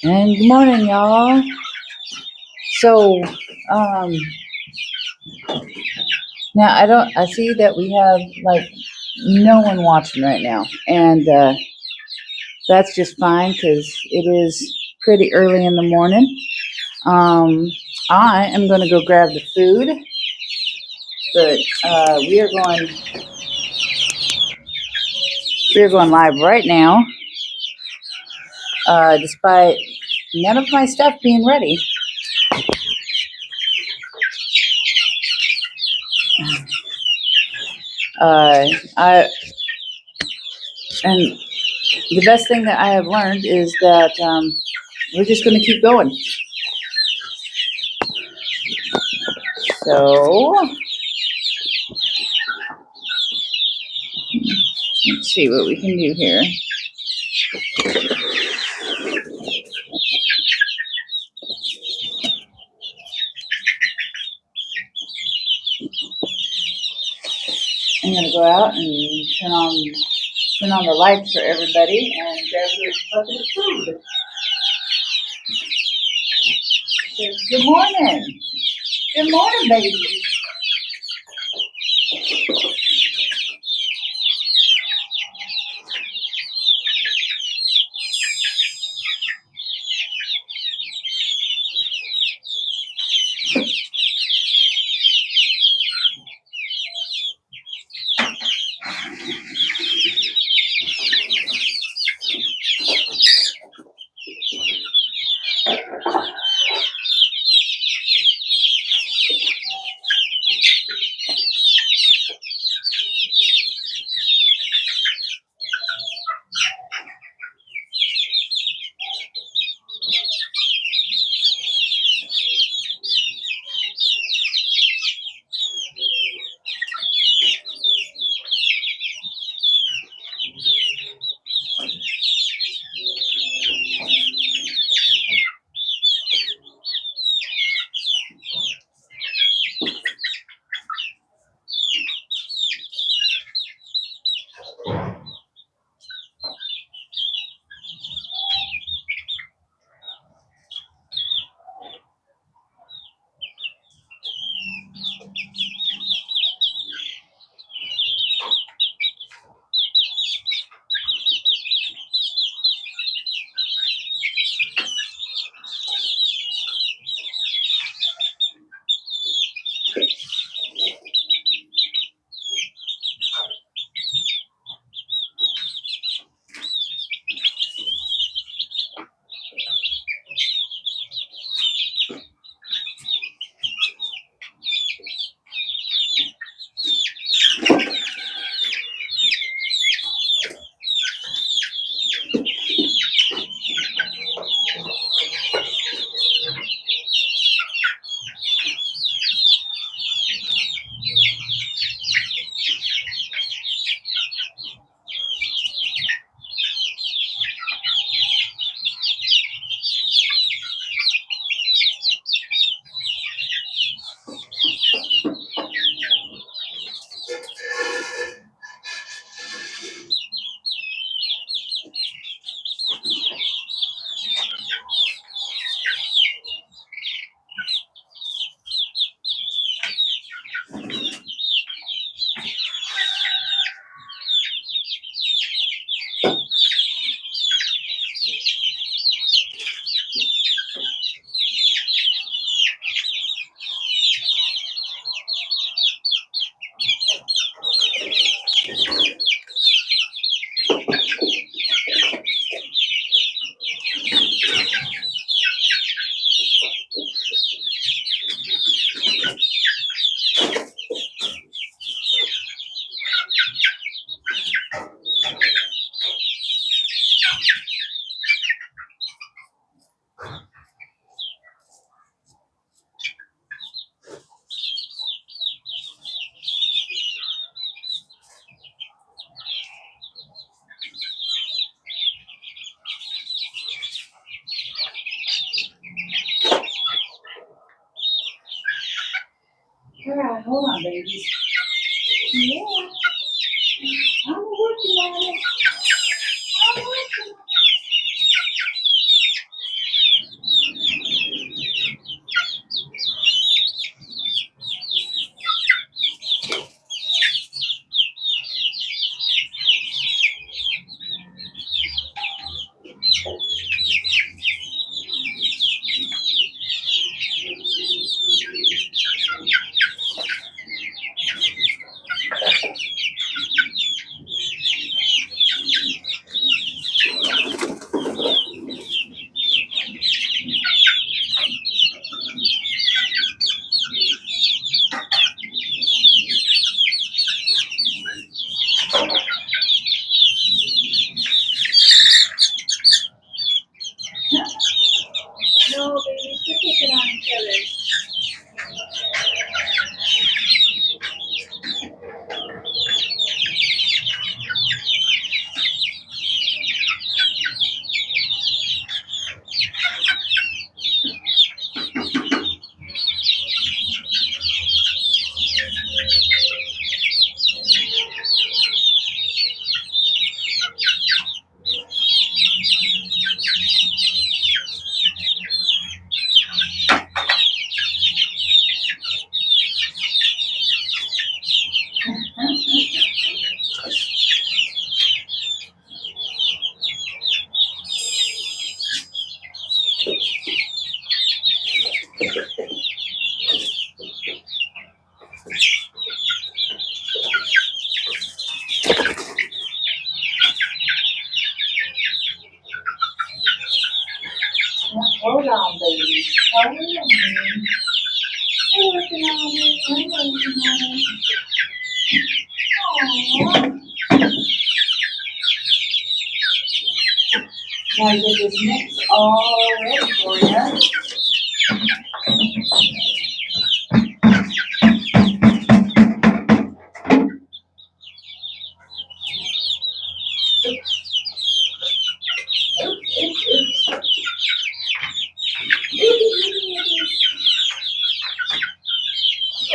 And good morning, y'all. So, um, now I see that we have like no one watching right now. And that's just fine because it is pretty early in the morning. Um, I am going to go grab the food, but we are going live right now, despite none of my stuff being ready. I and the best thing that I have learned is that we're just going to keep going. So let's see what we can do here. I'm going to go out and turn on the lights for everybody and grab a bucket of food. Good morning. Good morning, baby. All right, hold on, babies. Yeah, I'm working on it. I'm working on it. No, babies, quit picking on each other. Hold on, baby. Hold on. I'm working on it. I'm working on it. Aww. Gotta get this mix all ready for you.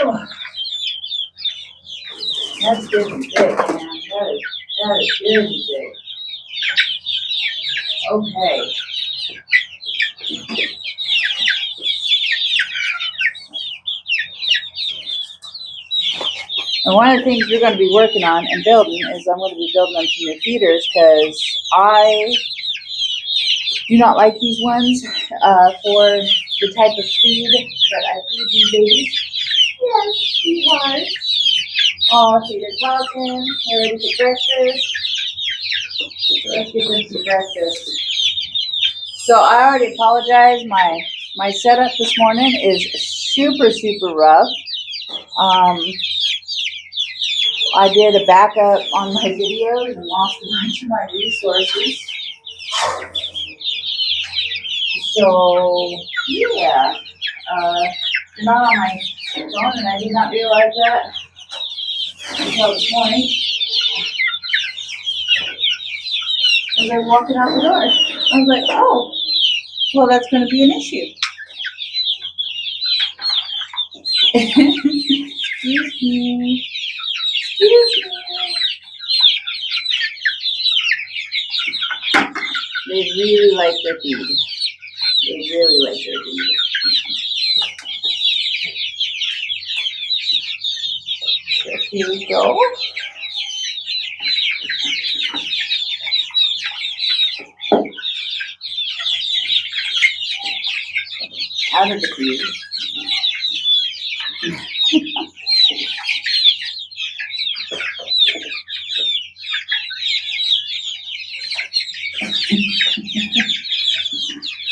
Oh, that's good and thick, man. That is good and thick. Okay. And one of the things we're going to be working on and building is I'm going to be building them some new feeders because I do not like these ones for the type of feed that I feed these babies. Yes, sweetheart. Oh, see, they're talking. They're ready for breakfast. Let's get them some breakfast. So I already apologize. My setup this morning is super rough. I did a backup on my videos and lost a bunch of my resources. So yeah, not on my phone, and I did not realize that until this morning as I was walking out the door. I was like, oh, well, that's going to be an issue. Excuse me. Excuse me. They really like their feed. They really like their feed. So here we go. Out of the feed.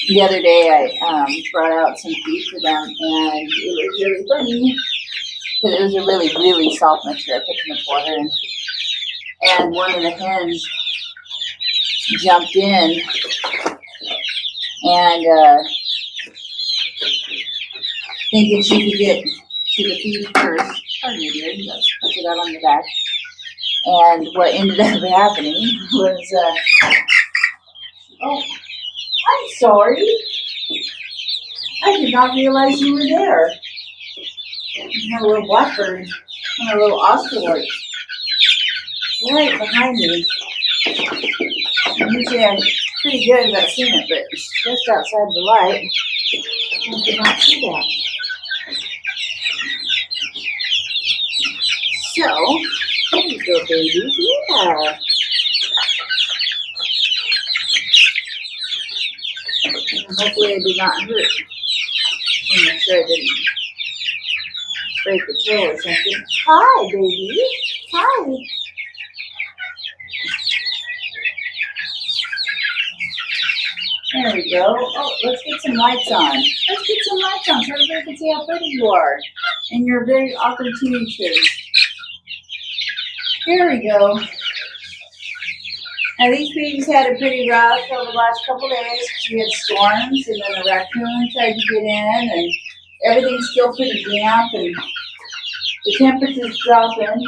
The other day I brought out some feed for them, and it was really funny because it was a really soft mixture. I put too much water in, and one of the hens jumped in and thinking she could get to the feed first. Pardon me, dear. Let's put it out on the back. And what ended up happening was, oh, I'm sorry. I did not realize you were there. You had a little blackbird and a little ocelot right behind me. Usually I'm pretty good about seeing it, but it's just outside the light. I did not see that. So, there you go, baby. Yeah. And hopefully I did not hurt. I'm not sure I didn't break the toe or something. Hi, baby. Hi. There we go. Oh, let's get some lights on. Let's get some lights on so everybody can see how pretty you are in your very awkward teenage shoes. Here we go. Now these babies had it pretty rough over the last couple days because we had storms, and then the raccoon tried to get in, and everything's still pretty damp, and the temperature's dropping.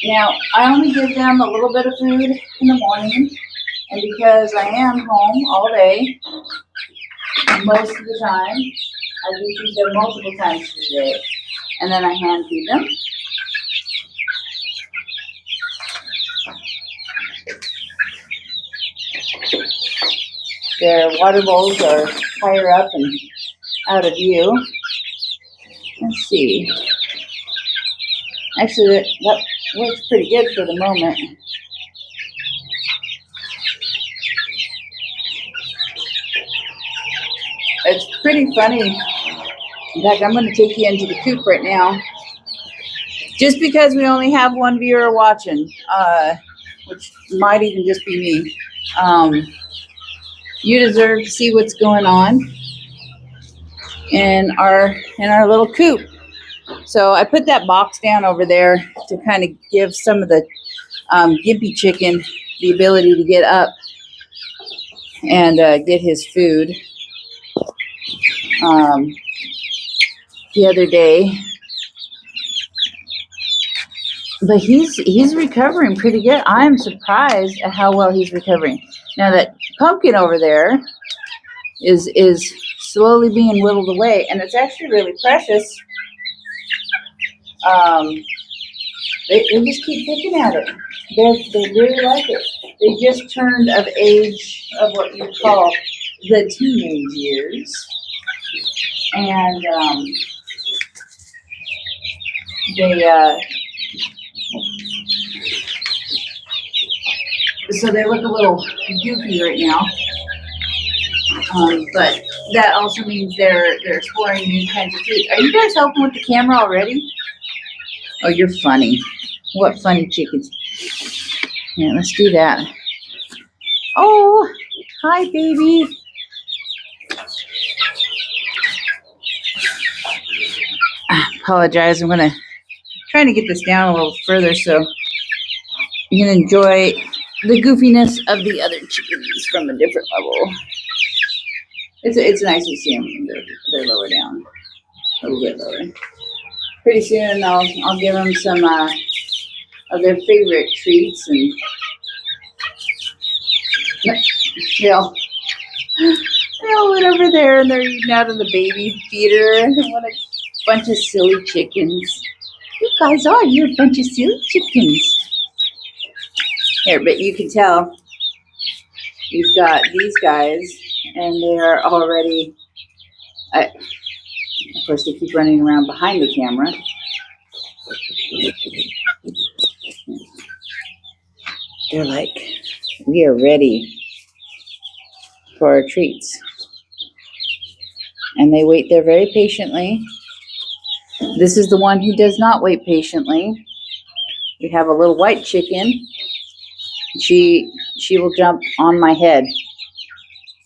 Now, I only give them a little bit of food in the morning, and because I am home all day, most of the time, I do feed them multiple times a day, and then I hand feed them. Their water bowls are higher up and out of view. Let's see. Actually, that works pretty good for the moment. It's pretty funny. In fact, I'm going to take you into the coop right now. Just because we only have one viewer watching, which might even just be me. You deserve to see what's going on in our little coop. So I put that box down over there to kind of give some of the gimpy chicken the ability to get up and get his food. The other day, but he's recovering pretty good. I'm surprised at how well he's recovering. Now that pumpkin over there is slowly being whittled away, and it's actually really precious. They just keep picking at it. They really like it. They just turned of age of what you call the teenage years, and so they look a little goofy right now. But that also means they're exploring new kinds of food. Are you guys helping with the camera already? Oh, you're funny. What funny chickens. Yeah, let's do that. Oh, hi, baby. I apologize. I'm trying to get this down a little further so you can enjoy the goofiness of the other chickens from a different level. It's nice to see them. They're lower down, a little bit lower. Pretty soon I'll give them some of their favorite treats, and they all went over there and they're eating out of the baby feeder. What a bunch of silly chickens! You guys are. You're a bunch of silly chickens. Here, but you can tell you've got these guys, and they are already. Of course, they keep running around behind the camera. They're like, we are ready for our treats. And they wait there very patiently. This is the one who does not wait patiently. We have a little white chicken. She will jump on my head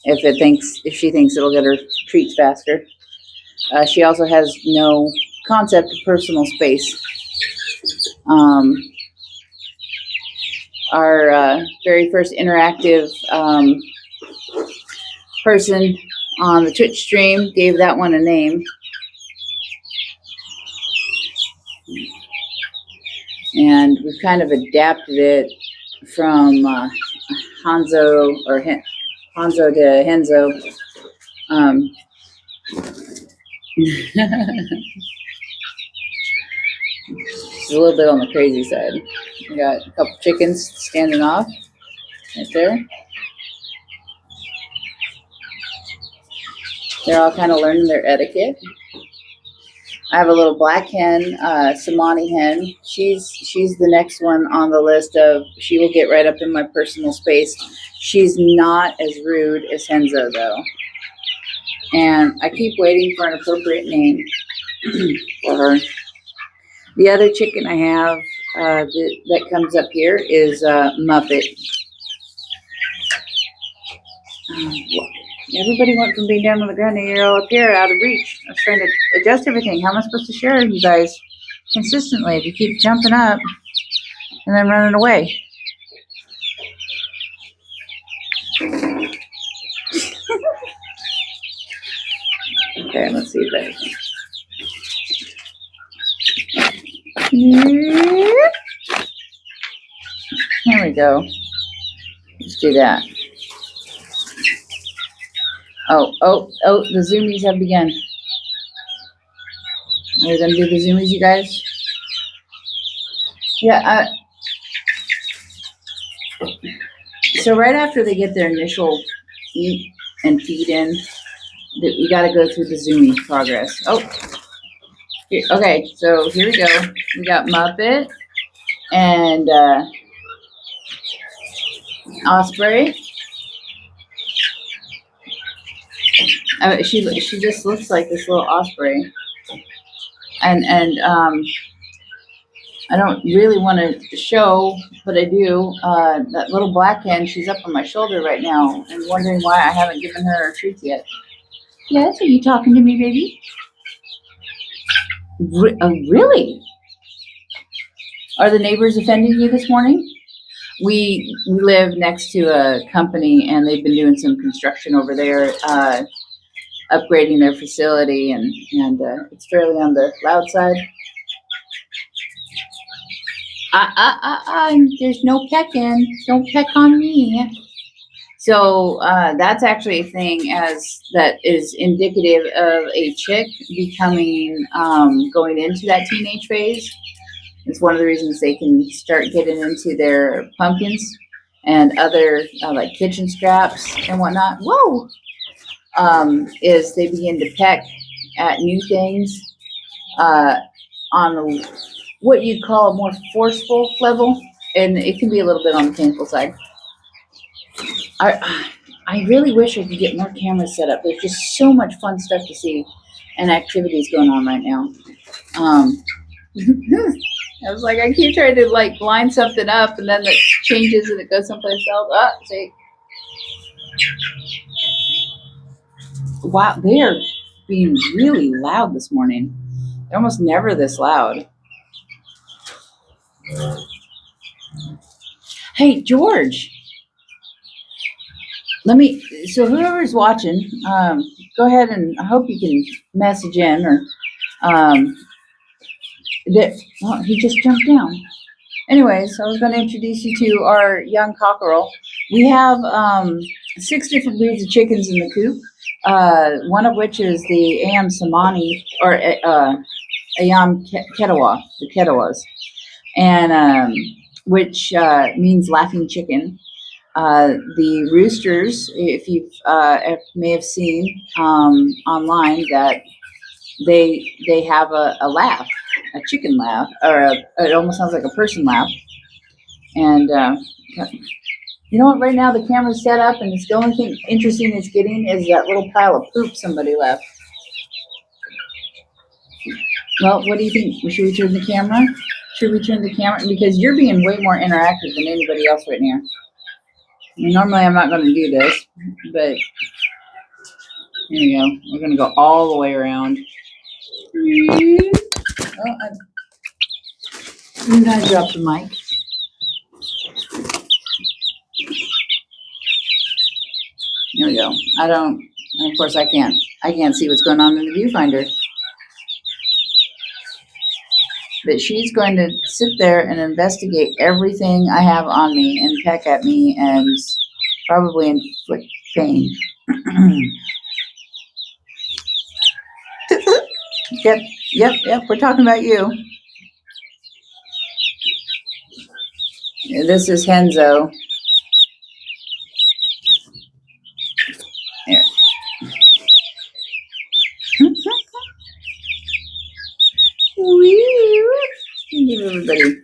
if she thinks it'll get her treats faster. She also has no concept of personal space. Our very first interactive person on the Twitch stream gave that one a name. And we've kind of adapted it from Hanzo to Henzo. It's a little bit on the crazy side. We got a couple chickens standing off right there. They're all kind of learning their etiquette. I have a little black hen, Somali hen. She's the next one on the list of, she will get right up in my personal space. She's not as rude as Henzo though. And I keep waiting for an appropriate name for her. The other chicken I have that comes up here is Muppet. Everybody went from being down on the ground and you're all up here out of reach. I was trying to adjust everything. How am I supposed to share you guys? consistently if you keep jumping up and then running away. Okay, let's see if I can. There we go. Let's do that. Oh, the zoomies have begun. Are we gonna do the zoomies, you guys? Yeah, so right after they get their initial eat and feed in, you gotta go through the zoomie progress. Oh, okay, so here we go. We got Muppet and Osprey. She just looks like this little osprey, and I don't really want to show, but I do. That little black hen, she's up on my shoulder right now, and wondering why I haven't given her her treats yet. Yes, are you talking to me, baby? Really? Are the neighbors offending you this morning? We live next to a company, and they've been doing some construction over there, upgrading their facility, and it's fairly on the loud side. There's no pecking. Don't peck on me. So that's actually a thing that is indicative of a chick becoming going into that teenage phase. It's one of the reasons they can start getting into their pumpkins and other like kitchen scraps and whatnot. Whoa! Is they begin to peck at new things on what you'd call a more forceful level, and it can be a little bit on the painful side. I really wish I could get more cameras set up. There's just so much fun stuff to see and activities going on right now. I was like, I keep trying to like line something up, and then it changes and it goes someplace else. See. Wow, they are being really loud this morning. They're almost never this loud. Hey, George. So whoever's watching, go ahead, and I hope you can message in or, well, he just jumped down. Anyways, I was going to introduce you to our young cockerel. We have 6 different breeds of chickens in the coop, one of which is the Ayam Samani, or Ayam Ketawa, the Ketawas, and which means laughing chicken. The roosters, if you may have seen online, that they have a laugh, a chicken laugh, or it almost sounds like a person laugh. And you know what? Right now the camera's set up, and it's the only thing interesting it's getting is that little pile of poop somebody left. Well, what do you think? Should we turn the camera? Should we turn the camera? Because you're being way more interactive than anybody else right now. Normally I'm not going to do this, but here we go. We're going to go all the way around. Oh, I'm going to drop the mic. Here we go. And of course I can't see what's going on in the viewfinder. But she's going to sit there and investigate everything I have on me and peck at me and probably inflict pain. Yep, we're talking about you. This is Henzo. Here. Give everybody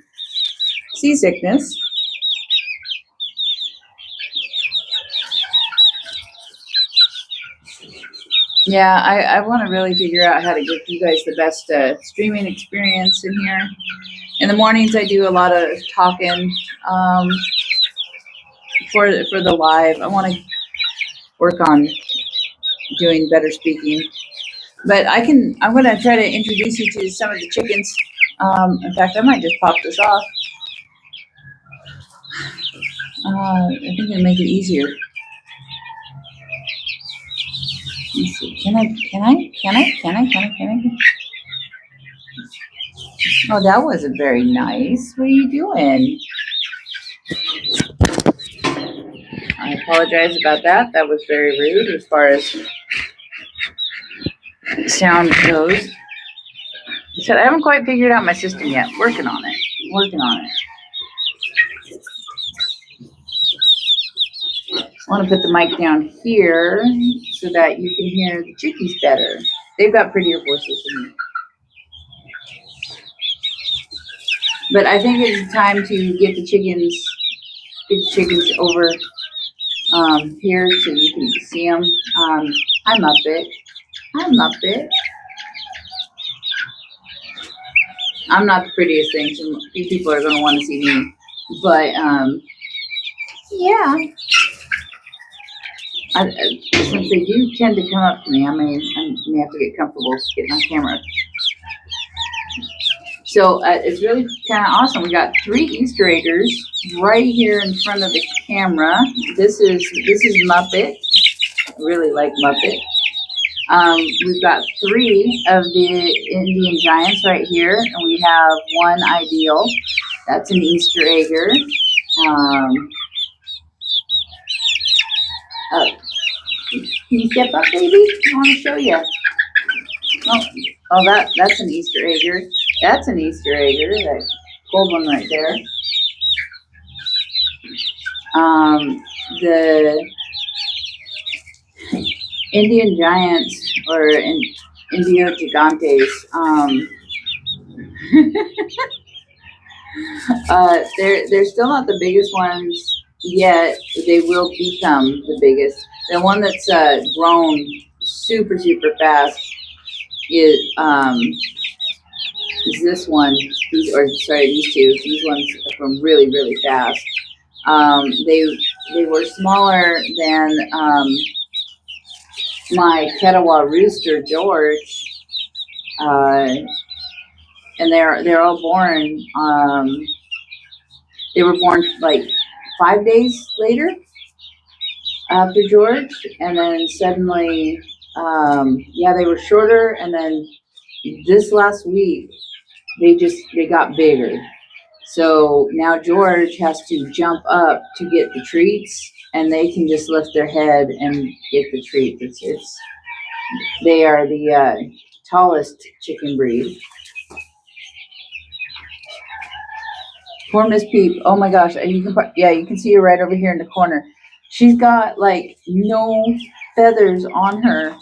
seasickness. Yeah, I want to really figure out how to give you guys the best streaming experience in here. In the mornings, I do a lot of talking for the live. I want to work on doing better speaking. But I'm going to try to introduce you to some of the chickens. In fact, I might just pop this off. I think it'll make it easier. Let's see. Can I? Oh, that wasn't very nice. What are you doing? I apologize about that. That was very rude as far as sound goes. So I haven't quite figured out my system yet. Working on it. I want to put the mic down here so that you can hear the chickies better. They've got prettier voices than me. But I think it's time to get the chickens over here so you can see them. Hi Muppet. I'm not the prettiest thing, so a few people are going to want to see me. But yeah. Since they do tend to come up to me, I may have to get comfortable getting on camera. So it's really kind of awesome. We got 3 Easter eggers right here in front of the camera. This is Muppet. I really like Muppet. We've got 3 of the Indian giants right here, and we have 1 ideal. That's an Easter egger. Can you step up, baby? I want to show you. Oh, that's an Easter egger. That's an Easter egger. That gold one right there. The Indian giants, or Indio gigantes. They're still not the biggest ones yet. They will become the biggest. The one that's grown super fast is this one. These 2. These ones are from really fast. They were smaller than my Ketowah rooster George, and they're all born. They were born like 5 days later after George, and then suddenly, they were shorter, and then this last week they got bigger. So now George has to jump up to get the treats, and they can just lift their head and get the treat. They are the tallest chicken breed. Poor Miss Peep. Oh my gosh, you can see her right over here in the corner. She's got like no feathers on her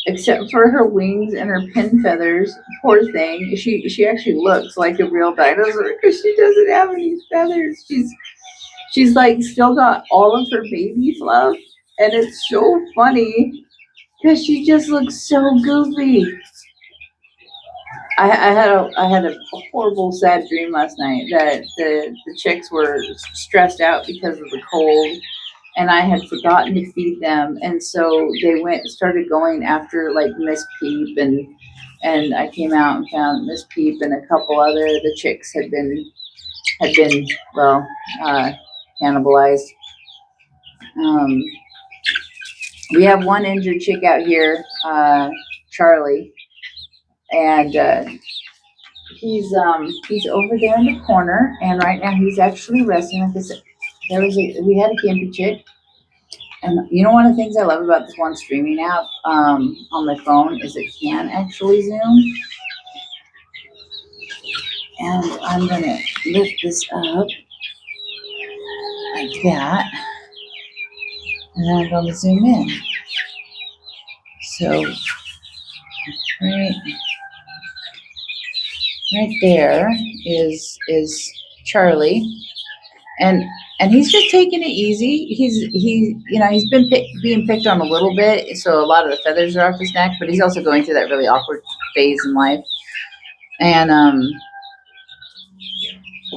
except for her wings and her pin feathers. Poor thing. She actually looks like a real dinosaur because she doesn't have any feathers. She's like still got all of her baby fluff, and it's so funny because she just looks so goofy. I had a horrible, sad dream last night that the chicks were stressed out because of the cold, and I had forgotten to feed them, and so they started going after like Miss Peep, and I came out and found Miss Peep and a couple other the chicks had been cannibalized. We have 1 injured chick out here, Charlie. And he's over there in the corner, and right now he's actually resting. Like I said, we had a campy chick, and you know, one of the things I love about this one streaming app on my phone is it can actually zoom. And I'm gonna lift this up like that, and then I'm gonna zoom in. So right there is Charlie, and he's just taking it easy. He's been being picked on a little bit, so a lot of the feathers are off his neck, but he's also going through that really awkward phase in life. And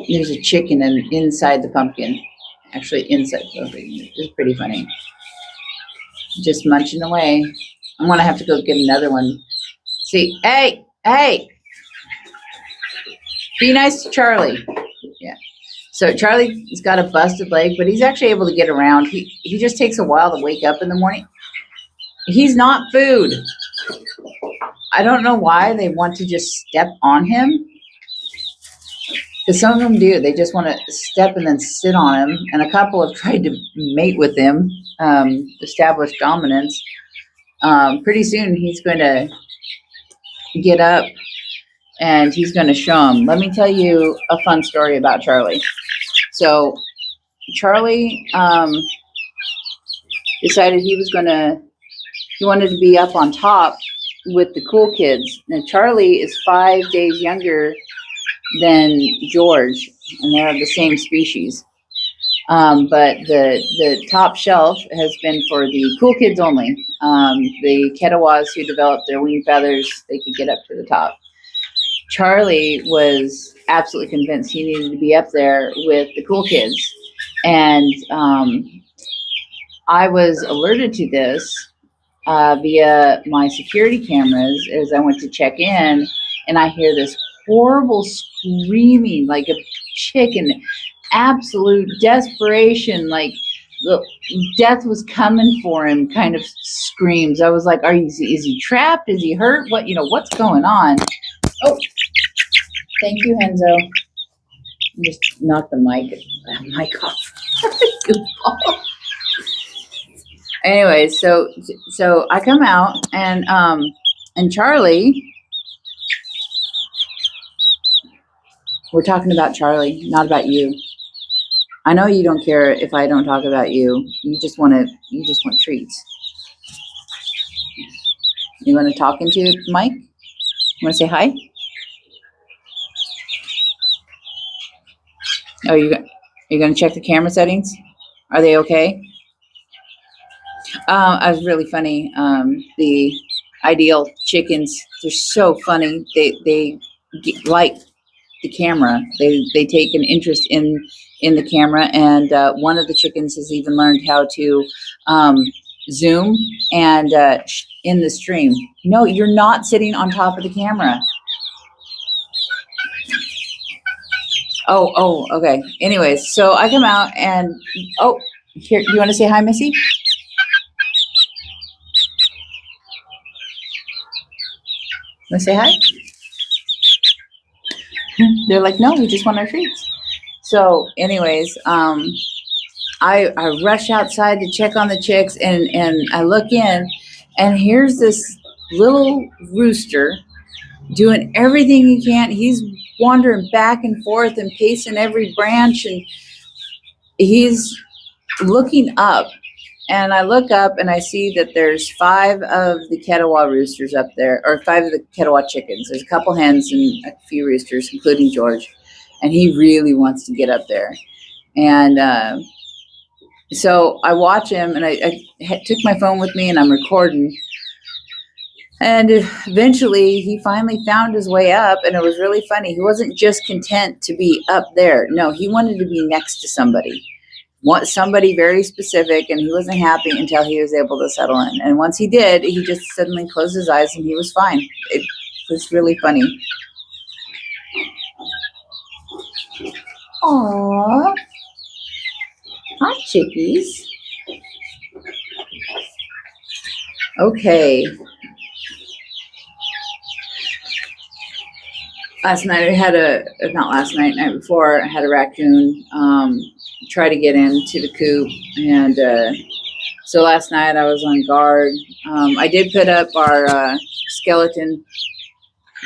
there's a chicken inside the pumpkin, actually inside the pumpkin. It's pretty funny. Just munching away. I'm gonna have to go get another one. See, hey! Be nice to Charlie. Yeah. So Charlie's got a busted leg, but he's actually able to get around. He just takes a while to wake up in the morning. He's not food. I don't know why they want to just step on him. Because some of them do. They just want to step and then sit on him. And a couple have tried to mate with him, establish dominance. Pretty soon he's going to get up and he's going to show him. Let me tell you a fun story about Charlie. So Charlie decided he wanted to be up on top with the cool kids. Now Charlie is 5 days younger than George, and they're of the same species. But the top shelf has been for the cool kids only. The Ketawas who developed their wing feathers, they could get up to the top. Charlie was absolutely convinced he needed to be up there with the cool kids. And I was alerted to this via my security cameras as I went to check in, and I hear this horrible screaming like a chicken, absolute desperation, like the death was coming for him kind of screams. I was like, is he trapped? Is he hurt? What's going on? Oh, thank you, Henzo. Just knocked the mic off. Goofball. Anyway, so I come out and Charlie, we're talking about Charlie, not about you. I know you don't care if I don't talk about you. You just want treats. You want to talk into the mic? You want to say hi? Oh, you're going to check the camera settings? Are they okay? I was really funny. The Ideal chickens, they're so funny. They like the camera. They take an interest in the camera, and one of the chickens has even learned how to zoom and in the stream. No, you're not sitting on top of the camera. Oh, okay. Anyways, so I come out and here, you want to say hi, Missy? Want to say hi? They're like, no, we just want our treats. So anyways, I rush outside to check on the chicks, and I look in, and here's this little rooster doing everything he can. He's wandering back and forth and pacing every branch, and he's looking up. And I look up and I see that there's 5 of the Ketawa roosters up there, or 5 of the Ketawa chickens. There's a couple hens and a few roosters, including George. And he really wants to get up there. And so I watch him, and I took my phone with me, and I'm recording. And eventually he finally found his way up, and it was really funny. He wasn't just content to be up there. No, he wanted to be next to somebody. Want somebody very specific, and he wasn't happy until he was able to settle in. And once he did, he just suddenly closed his eyes and he was fine. It was really funny. Aww. Hi, chickies. Okay. Last night I had night before, I had a raccoon try to get into the coop, and so last night I was on guard. I did put up our skeleton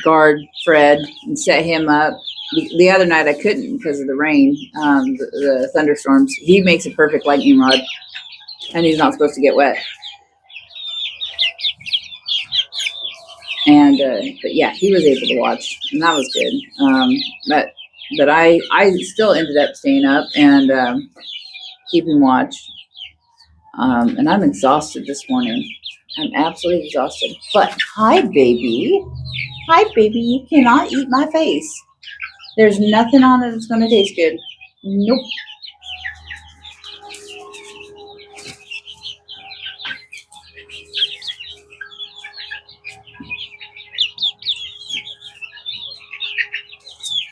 guard, Fred, and set him up. The other night I couldn't because of the rain, the thunderstorms. He makes a perfect lightning rod, and he's not supposed to get wet. And but yeah, he was able to watch, and that was good. But I still ended up staying up and keeping watch. And I'm exhausted this morning. I'm absolutely exhausted. But hi, baby. Hi, baby. You cannot eat my face. There's nothing on it that's going to taste good. Nope.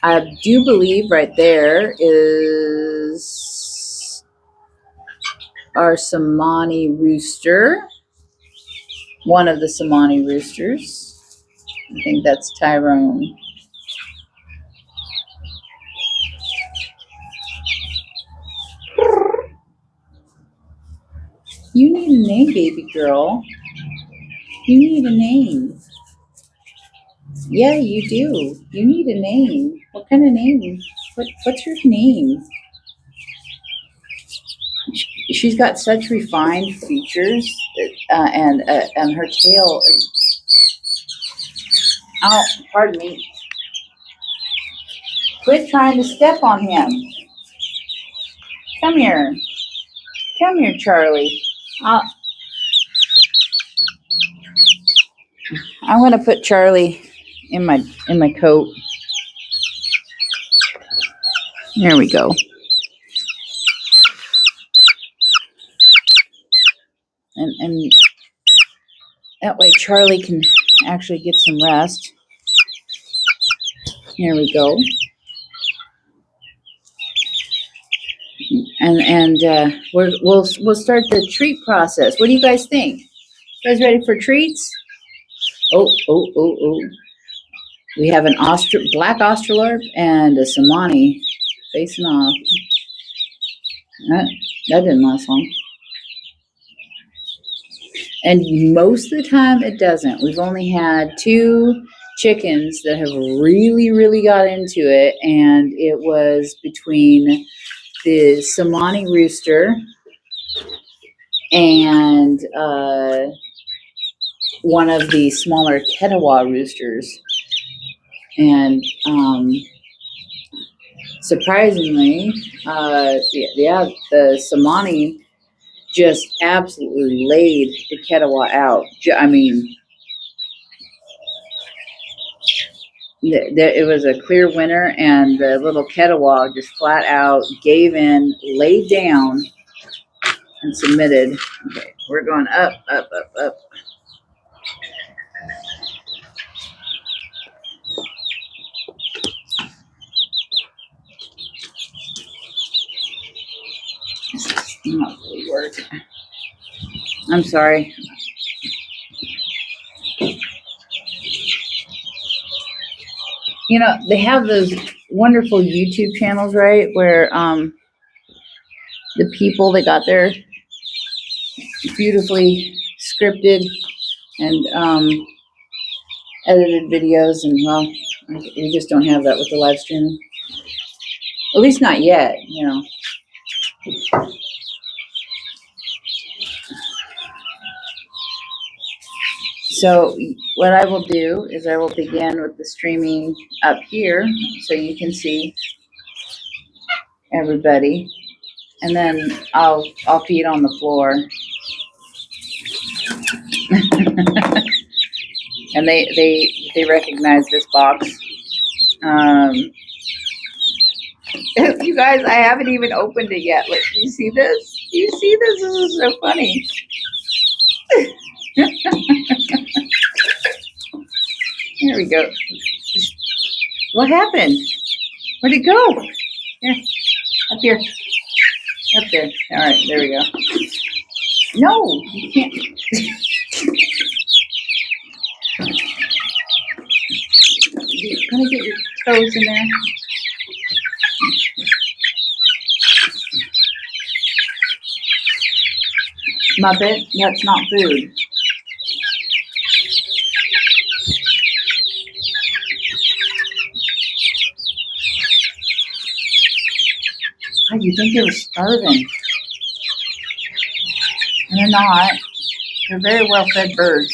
I do believe right there is our Samani rooster. One of the Samani roosters. I think that's Tyrone. You need a name, baby girl. You need a name. Yeah, you do. You need a name. What kind of name? What's your name? She's got such refined features, and her tail is. Oh, pardon me. Quit trying to step on him. Come here. Come here, Charlie. I'm gonna put Charlie in my coat. There we go. And that way Charlie can actually get some rest. Here we go. And we'll start the treat process. What do you guys think? You guys ready for treats? Oh. We have an black Australorp and a Samani facing off. That didn't last long. And most of the time it doesn't. We've only had 2 chickens that have really, really got into it, and it was between the Samani rooster and one of the smaller Ketawa roosters. And surprisingly, the Samani just absolutely laid the Ketawa out. I mean, it was a clear winner, and the little Ketawa just flat out gave in, laid down, and submitted. Okay, we're going up. This is not really working. I'm sorry. You know, they have those wonderful YouTube channels, right? Where the people that got their beautifully scripted and edited videos, and well, we just don't have that with the live streaming. At least not yet, you know. So what I will do is I will begin with the streaming up here so you can see everybody, and then I'll feed on the floor. And they recognize this box. You guys, I haven't even opened it yet. Look, do you see this? Do you see this? This is so funny. Here we go. What happened? Where'd it go? Here. Up here. Up there. All right, there we go. No, you can't. You're gonna get your toes in there. Muppet, that's not food. God, you think they were starving. And they're not. They're very well fed birds.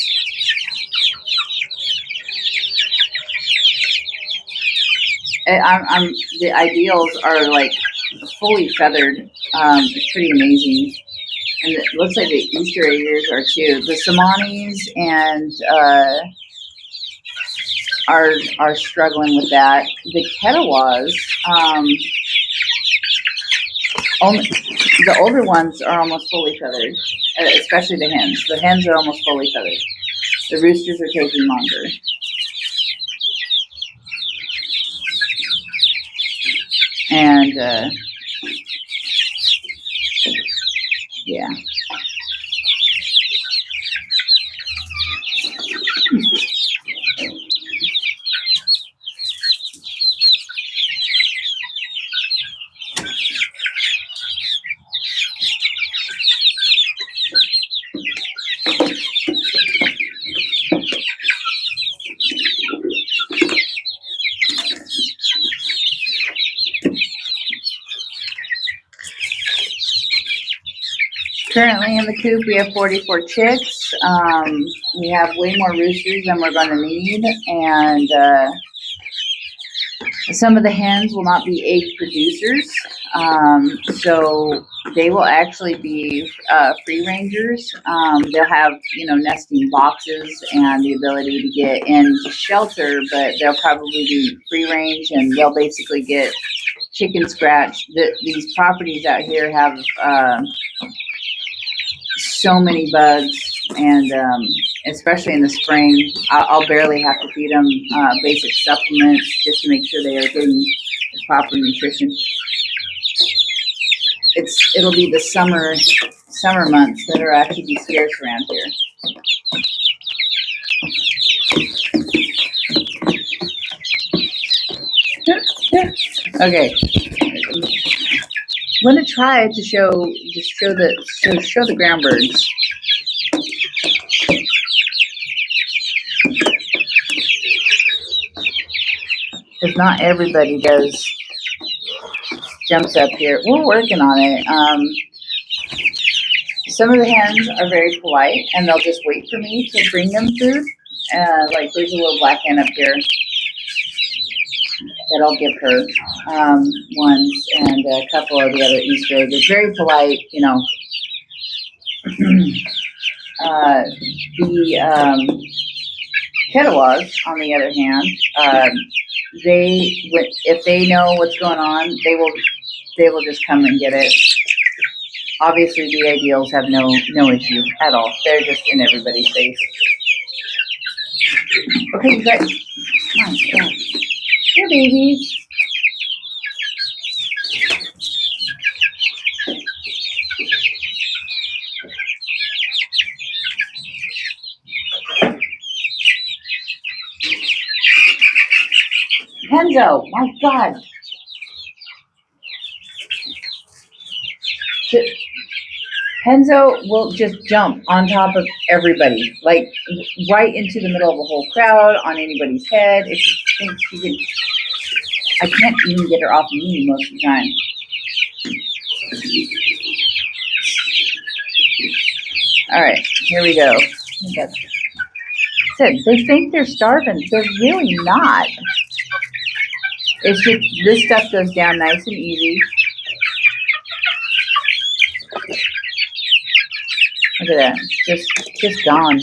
The ideals are like fully feathered. It's pretty amazing. And it looks like the Easter eggers are too. The Samanis and are struggling with that. The Ketawas, the older ones are almost fully feathered, especially the hens. The hens are almost fully feathered. The roosters are taking longer. And yeah. Currently in the coop, we have 44 chicks. We have way more roosters than we're going to need, and some of the hens will not be egg producers, so they will actually be free rangers. They'll have, nesting boxes and the ability to get into shelter, but they'll probably be free range, and they'll basically get chicken scratch. These properties out here have so many bugs, and especially in the spring, I'll barely have to feed them basic supplements just to make sure they are getting the proper nutrition. It'll be the summer months that are actually be scarce around here. Okay. I'm going to try to show the ground birds. Because not everybody jumps up here. We're working on it. Some of the hens are very polite, and they'll just wait for me to bring them food. Like there's a little black hen up here that I'll give her ones, and a couple of the other Easter eggs. It's very polite, The Kettawas, on the other hand, if they know what's going on, they will just come and get it. Obviously, the ideals have no issue at all. They're just in everybody's face. Okay, you guys, come on, come on. Here, babies. Henzo, my God. Henzo will just jump on top of everybody, like right into the middle of a whole crowd, on anybody's head. If she thinks she can, I can't even get her off of me most of the time. All right, here we go. They think they're starving. They're really not. It's just, this stuff goes down nice and easy. Look at that. Just gone.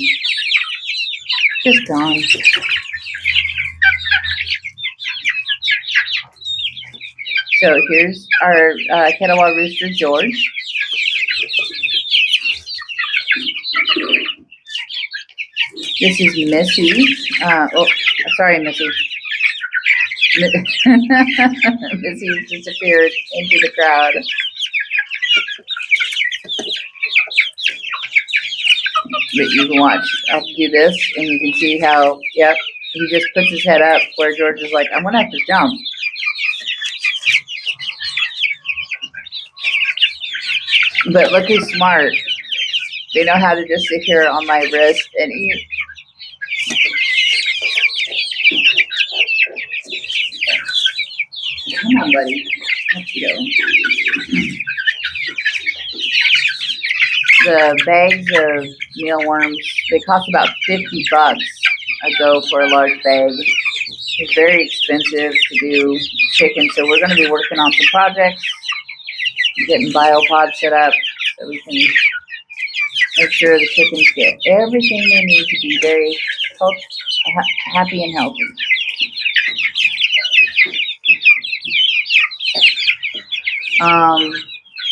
Just gone. So here's our Kettawa rooster, George. This is Missy. Sorry, Missy. Missy disappeared into the crowd. But you can watch. I'll do this, and you can see how, yep, he just puts his head up where George is like, I'm going to have to jump. But look who's smart. They know how to just sit here on my wrist and eat. Come on, buddy. Let's go. The bags of mealworms, they cost about $50 a go for a large bag. It's very expensive to do chicken, so we're going to be working on some projects, getting BioPod set up so we can make sure the chickens get everything they need to be very happy and healthy.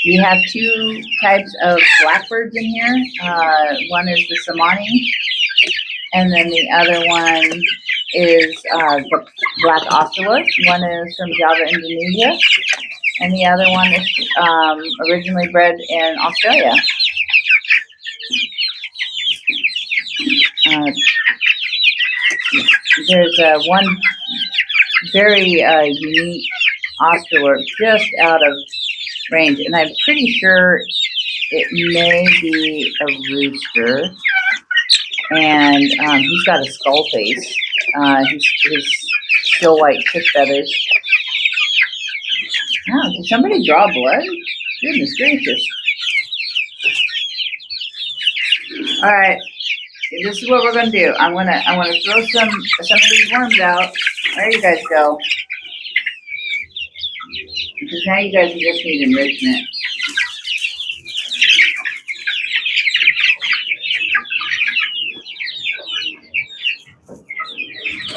We have two types of blackbirds in here. One is the Samani, and then the other one is the black ocelot. One is from Java, Indonesia, and the other one is originally bred in Australia. Uh, there's one very unique Oscar just out of range, and I'm pretty sure it may be a rooster, and he's got a skull face. His still white chick feathers. Oh, did somebody draw blood? Goodness gracious. All right, this is what we're gonna do. I'm gonna throw some of these worms out. There you guys go. Because now you guys just need enrichment.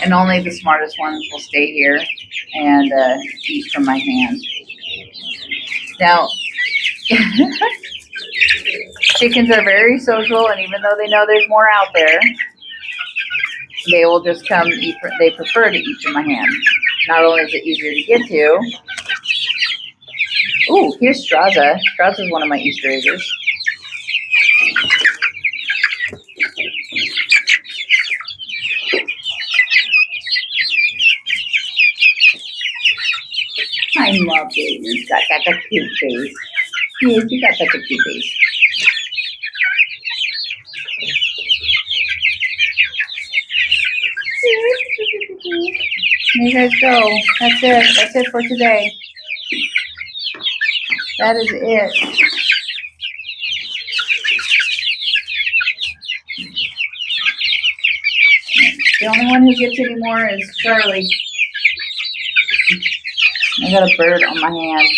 And only the smartest ones will stay here and eat from my hand. Now, chickens are very social, and even though they know there's more out there, they will just come eat. They prefer to eat from my hand. Not only is it easier to get to. Ooh, here's Straza. Straza's one of my Easter eggs. I love it. You got that a cute face. Yes, you got such a cute face. There you guys go. That's it. That's it for today. That is it. The only one who gets any more is Charlie. I got a bird on my hand. I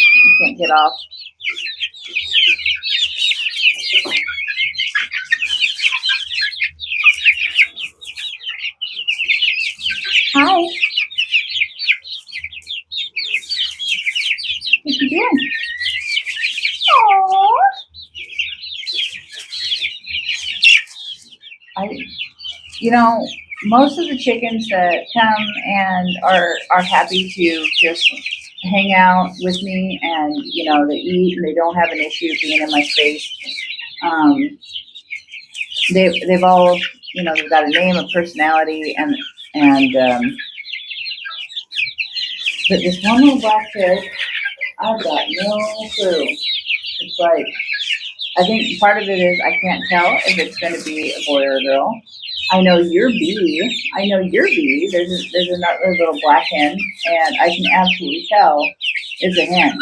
can't get off. Hi. What you doing? Aww. Most of the chickens that come and are happy to just hang out with me, and they eat and they don't have an issue being in my space. They've all they've got a name, a personality, and but this one little black chick, I've got no clue. It's like, I think part of it is I can't tell if it's going to be a boy or a girl. I know your bee. There's another little black hen, and I can absolutely tell it's a hen.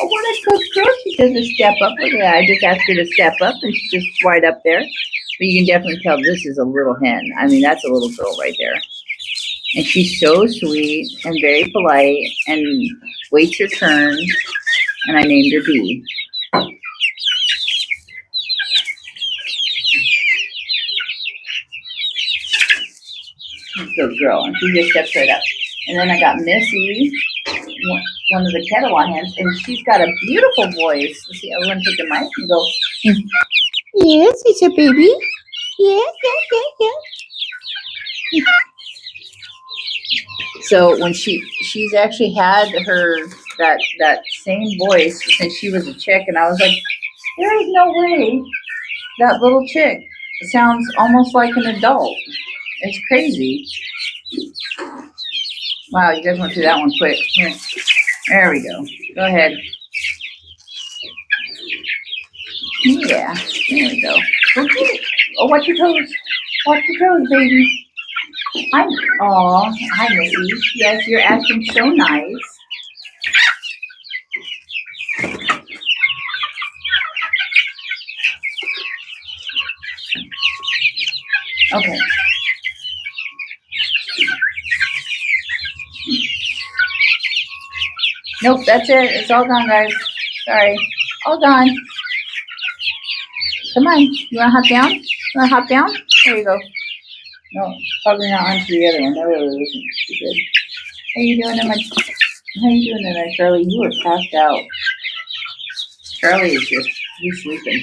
Oh, what a good girl! She does a step up. Look at that. I just asked her to step up, and she's just right up there. But you can definitely tell this is a little hen. I mean, that's a little girl right there. And she's so sweet and very polite and waits her turn. And I named her Bee. Good girl, and she just steps right up. And then I got Missy, one of the Kettle hens, and she's got a beautiful voice. Let's see, I want to take the mic and go, yes, it's a baby. Yes. So when she's actually had that same voice since she was a chick, and I was like, there is no way that little chick sounds almost like an adult. It's crazy. Wow, you guys went through that one quick. Here. There we go. Go ahead. Yeah, there we go. Go get it. Oh, watch your toes. Watch your toes, baby. Hi, Missy. Yes, you're acting so nice. Okay. Nope, that's it. It's all gone, guys. Sorry. All gone. Come on. You want to hop down? You want to hop down? There you go. No, probably not onto the other one. That really wasn't too good. How you doing there, Charlie? You were passed out. Charlie is he's sleeping.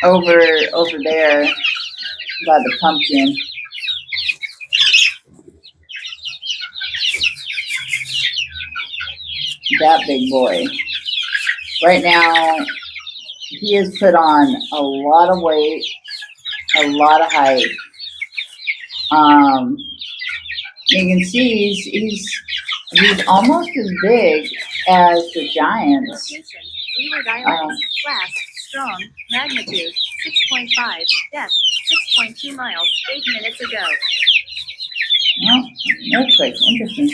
over there by the pumpkin. That big boy. Right now, he has put on a lot of weight, a lot of height. You can see he's almost as big as the giants. Leeward Islands, class, strong, magnitude, 6.5, depth, 6.2 miles, 8 minutes ago. Oh, earthquake, interesting.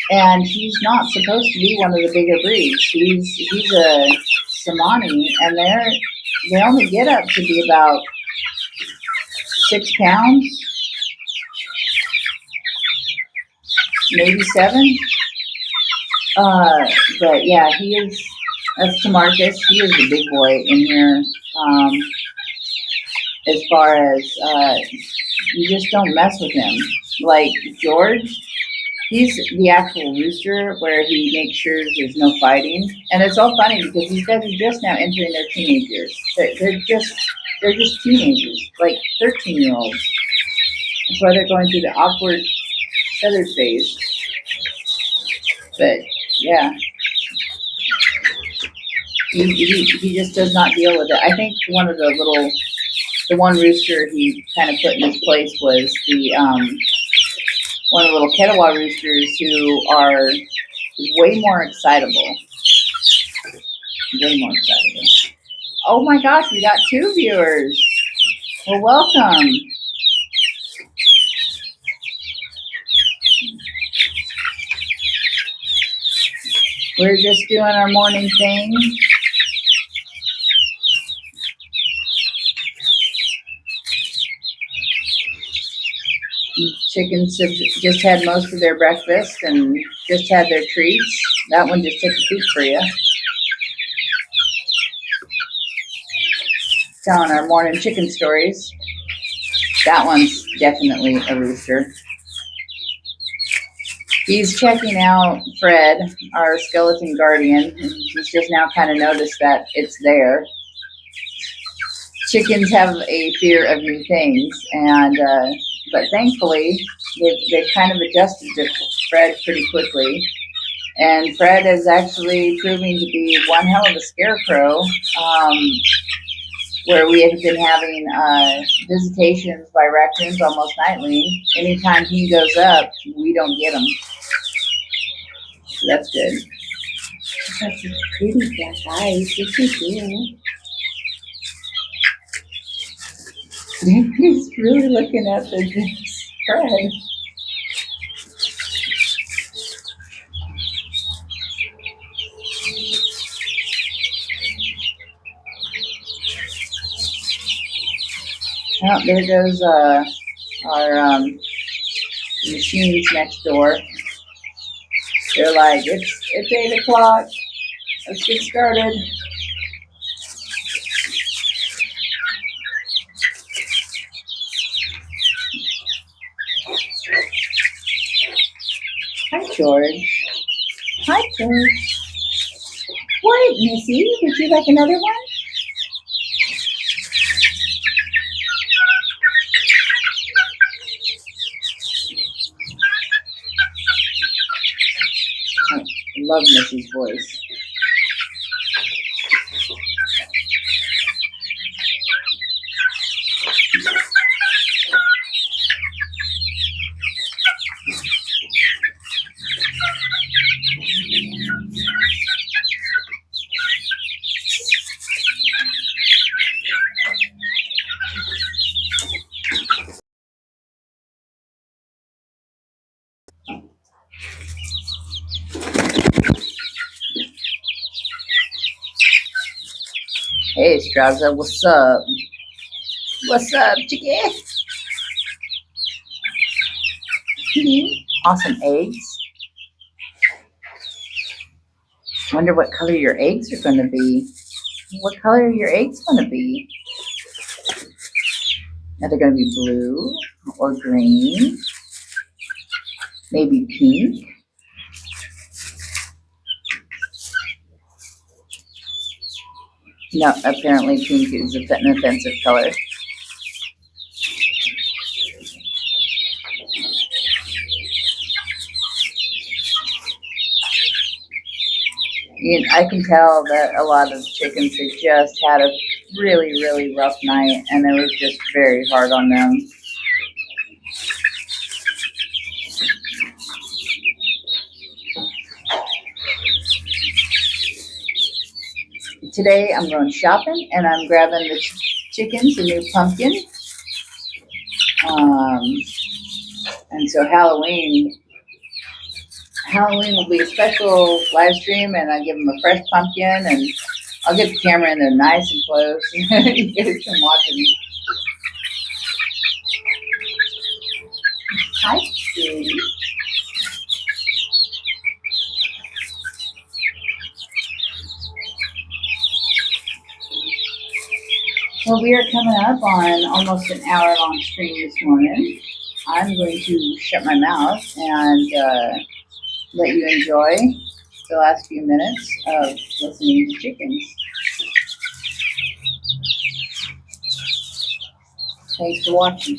And he's not supposed to be one of the bigger breeds. He's a Samani, and they only get up to be about 6 pounds, maybe 7. But yeah, that's Tamarcus. He is the big boy in here. As far as, you just don't mess with him. Like George, he's the actual rooster where he makes sure there's no fighting. And it's all funny because these guys are just now entering their teenage years. They're just teenagers, like 13-year-olds. That's why they're going through the awkward feather phase. But yeah, he just does not deal with it. I think the one rooster he kind of put in his place was the one of the little Ketowah roosters who are way more excitable. Way more excitable. Oh my gosh, we got 2 viewers. Well, welcome. We're just doing our morning thing. Chickens have just had most of their breakfast and just had their treats. That one just took a peek for you. Telling our morning chicken stories. That one's definitely a rooster. He's checking out Fred, our skeleton guardian. He's just now kind of noticed that it's there. Chickens have a fear of new things, and but thankfully they've kind of adjusted to Fred pretty quickly. And Fred is actually proving to be one hell of a scarecrow, where we have been having visitations by raccoons almost nightly. Anytime he goes up, we don't get him. So that's good. That's a pretty black eyes. What's he doing? He's really looking at the Fred. Oh, there goes our machines next door. They're like, it's 8 o'clock. Let's get started. Hi, George. Hi, George. What, Missy? Would you like another one? I love Missy's voice. Hey, Straza, what's up? What's up, chicken? Awesome eggs. Wonder what color your eggs are going to be. What color are your eggs going to be? Are they going to be blue or green? Maybe pink? No, apparently pink is an offensive color. I can tell that a lot of chickens had just had a really, really rough night, and it was just very hard on them. Today I'm going shopping, and I'm grabbing the chickens a new pumpkin. And so Halloween will be a special live stream, and I give them a fresh pumpkin, and I'll get the camera in there nice and close. You guys can watch them. Hi, sweetie. Well, we are coming up on almost an hour-long stream this morning. I'm going to shut my mouth and let you enjoy the last few minutes of listening to chickens. Thanks for watching.